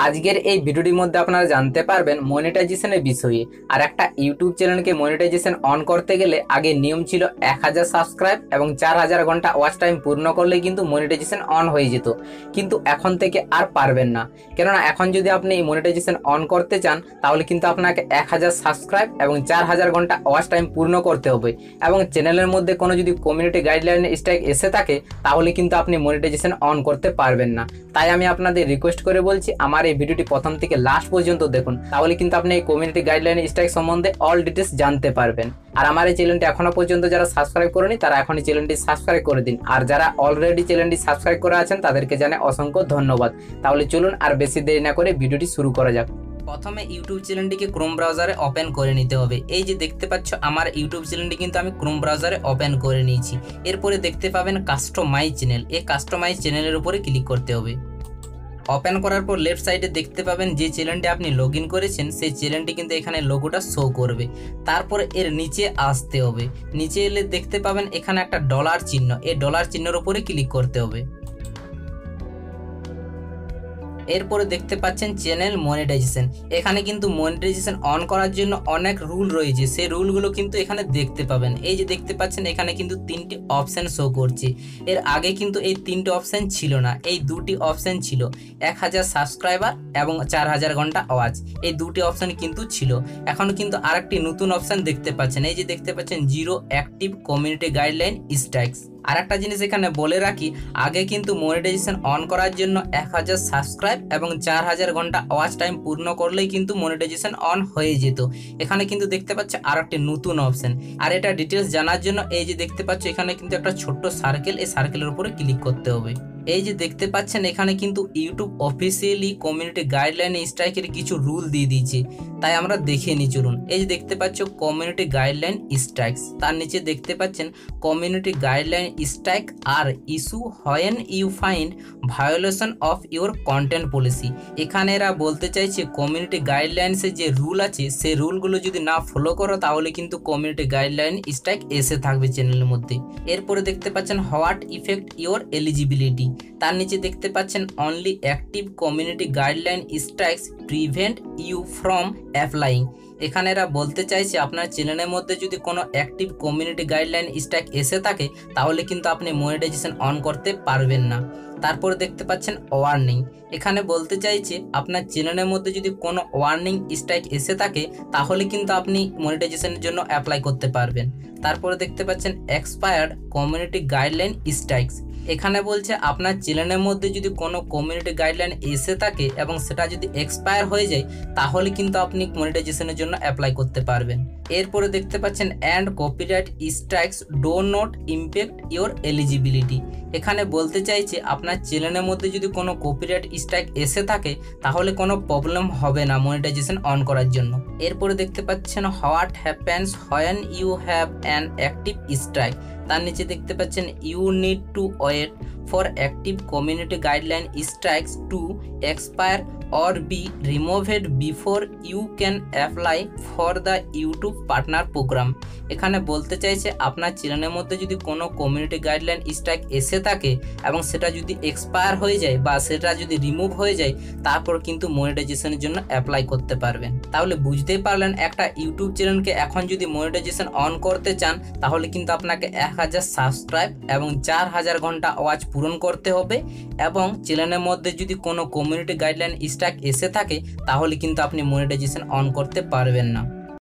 আজকের এই ভিডিওটির মধ্যে আপনারা জানতে পারবেন মনিটাইজেশনের বিষয়ে। আর একটা ইউটিউব চ্যানেলকে মনিটাইজেশন অন করতে গেলে আগে নিয়ম ছিল 1000 সাবস্ক্রাইব এবং 4000 ঘন্টা ওয়াচ টাইম পূর্ণ করলে কিন্তু মনিটাইজেশন অন হয়ে যেত, কিন্তু এখন থেকে আর পারবেন না। কেননা এখন যদি আপনি এই মনিটাইজেশন অন করতে চান তাহলে কিন্তু আপনাকে 1000 সাবস্ক্রাইব এবং 4000 ঘন্টা ওয়াচ টাইম পূর্ণ করতে হবে, এবং চ্যানেলের মধ্যে কোনো যদি কমিউনিটি গাইডলাইন স্ট্রাইক এসে থাকে তাহলে কিন্তু আপনি মনিটাইজেশন অন করতে পারবেন না। তাই আমি আপনাদের রিকোয়েস্ট করে বলছি আমার এই ভিডিওটি প্রথম থেকে লাস্ট পর্যন্ত দেখুন, তাহলে কিন্তু আপনি এই কমিউনিটি গাইডলাইন স্ট্রাইক সম্বন্ধে অল ডিটেলস জানতে পারবেন। আর আমার এই চ্যানেলটি এখনো পর্যন্ত যারা সাবস্ক্রাইব করেনি তারা এখনই চ্যানেলটি সাবস্ক্রাইব করে দিন, আর যারা অলরেডি চ্যানেলটি সাবস্ক্রাইব করে আছেন তাদেরকে জানাই অসংখ্য ধন্যবাদ। তাহলে চলুন আর বেশি দেরি না করে ভিডিওটি শুরু করা যাক। প্রথমে ইউটিউব চ্যানেলটিকে ক্রোম ব্রাউজারে ওপেন করে নিতে হবে। এই যে দেখতে পাচ্ছ আমার ইউটিউব চ্যানেলটি কিন্তু আমি ক্রোম ব্রাউজারে ওপেন করে নিয়েছি। এরপরে দেখতে পাবেন কাস্টমাইজ চ্যানেল, এই কাস্টমাইজ চ্যানেলের উপরে ক্লিক করতে হবে। ওপেন করার পর লেফট সাইডে দেখতে পাবেন যে চ্যানেলটি আপনি লগ ইন করেছেন সেই চ্যানেলটি কিন্তু এখানে লোগোটা শো করবে। তারপর এর নিচে আসতে হবে, নিচে এলে দেখতে পাবেন এখানে একটা ডলার চিহ্ন, এই ডলার চিহ্নের উপরে ক্লিক করতে হবে। এরপরে দেখতে পাচ্ছেন চ্যানেল মনিটাইজেশন, এখানে কিন্তু মনিটাইজেশন অন করার জন্য অনেক রুল রয়েছে, সেই রুলগুলো কিন্তু এখানে দেখতে পাবেন। এই যে দেখতে পাচ্ছেন এখানে কিন্তু তিনটি অপশন শো করছে, এর আগে কিন্তু এই তিনটি অপশন ছিল না, এই দুটি অপশন ছিল 1000 সাবস্ক্রাইবার এবং 4000 ঘন্টা ওয়াচ, এই দুটি অপশন কিন্তু ছিল। এখন কিন্তু আরেকটি নতুন অপশন দেখতে পাচ্ছেন, এই যে দেখতে পাচ্ছেন zero active community guideline strikes. আর একটা জিনিস এখানে বলে রাখি, আগে কিন্তু মনিটাইজেশন অন করার জন্য 1000 সাবস্ক্রাইব এবং 4000 ঘন্টা ওয়াচ টাইম পূর্ণ করলেই কিন্তু মনিটাইজেশন অন হয়ে যেত। এখানে কিন্তু দেখতে পাচ্ছ আর একটি নতুন অপশন, আর এটা ডিটেলস জানার জন্য এই যে দেখতে পাচ্ছ এখানে কিন্তু একটা ছোট্ট সার্কেল, এই সার্কেলের উপরে ক্লিক করতে হবে। এই যে দেখতে পাচ্ছেন এখানে কিন্তু ইউটিউব অফিসিয়ালি কমিউনিটি গাইডলাইন স্ট্রাইকের কিছু রুল দিয়ে দিয়েছে, তাই আমরা দেখে নিই চলুন। এই যে দেখতে পাচ্ছ কমিউনিটি গাইডলাইন স্ট্রাইকস, তার নিচে দেখতে পাচ্ছেন community guideline strike are issue when you find violation of your content policy. এখানে এরা বলতে চাইছে কমিউনিটি গাইডলাইন্সের যে রুল আছে সেই রুলগুলো যদি না ফলো করো তাহলে কিন্তু কমিউনিটি গাইডলাইন স্ট্রাইক এসে থাকবে চ্যানেলের মধ্যে। এরপরে দেখতে পাচ্ছেন হোয়াট ইফেক্ট ইউর এলিজিবিলিটি, তার নিচে দেখতে পাচ্ছেন only active community guideline strikes prevent you from applying. এখানে এরা বলতে চাইছে আপনার চ্যানেলের মধ্যে যদি কোনো অ্যাক্টিভ কমিউনিটি গাইডলাইন স্ট্রাইক এসে থাকে তাহলে কিন্তু আপনি মনিটাইজেশন অন করতে পারবেন না। তারপরে দেখতে পাচ্ছেন ওয়ার্নিং, এখানে বলতে চাইছে আপনার চ্যানেলের মধ্যে যদি কোনো ওয়ার্নিং স্ট্রাইক এসে থাকে তাহলে কিন্তু আপনি মনিটাইজেশনের জন্য অ্যাপ্লাই করতে পারবেন। তারপরে দেখতে পাচ্ছেন এক্সপায়ার্ড কমিউনিটি গাইডলাইন স্ট্রাইকস, এখানে বলছে আপনার চ্যানেলের মধ্যে যদি কোনো কমিউনিটি গাইডলাইন এসে থাকে এবং সেটা যদি এক্সপায়ার হয়ে যায় তাহলে কিন্তু আপনি মনিটাইজেশনের জন্য অ্যাপ্লাই করতে পারবেন। এরপরে দেখতে পাচ্ছেন and copyright strikes do not impact your eligibility, এখানে বলতে চাইছে আপনার চ্যানেলের মধ্যে যদি কোনো কপিরাইট স্ট্রাইক এসে থাকে তাহলে কোনো প্রবলেম হবে না মনিটাইজেশন অন করার জন্য। এরপরে দেখতে পাচ্ছেন what happens when you have an active strike, তার নিচে দেখতে পাচ্ছেন you need to wait for active community guideline strikes to expire or be removed before you can apply for the YouTube partner program। এখানে বলতে চাইছে আপনার চ্যানেলের মধ্যে যদি কোনো কমিউনিটি গাইডলাইন স্ট্রাইক এসে থাকে এবং সেটা যদি এক্সপায়ার হয়ে যায় বা সেটা যদি রিমুভ হয়ে যায় তারপর কিন্তু মনিটাইজেশনের জন্য অ্যাপ্লাই করতে পারবেন। তাহলে বুঝতেই পারলেন একটা ইউটিউব চ্যানেলকে এখন যদি মনিটাইজেশন অন করতে চান তাহলে কিন্তু আপনাকে 1000 সাবস্ক্রাইব এবং 4000 ঘন্টা ওয়াচ পূরণ করতে হবে, এবং চ্যানেলের মধ্যে যদি কোনো কমিউনিটি গাইডলাইন স্ট্রাইক এসে থাকে তাহলে কিন্তু আপনি মনিটাইজেশন অন করতে পারবেন না।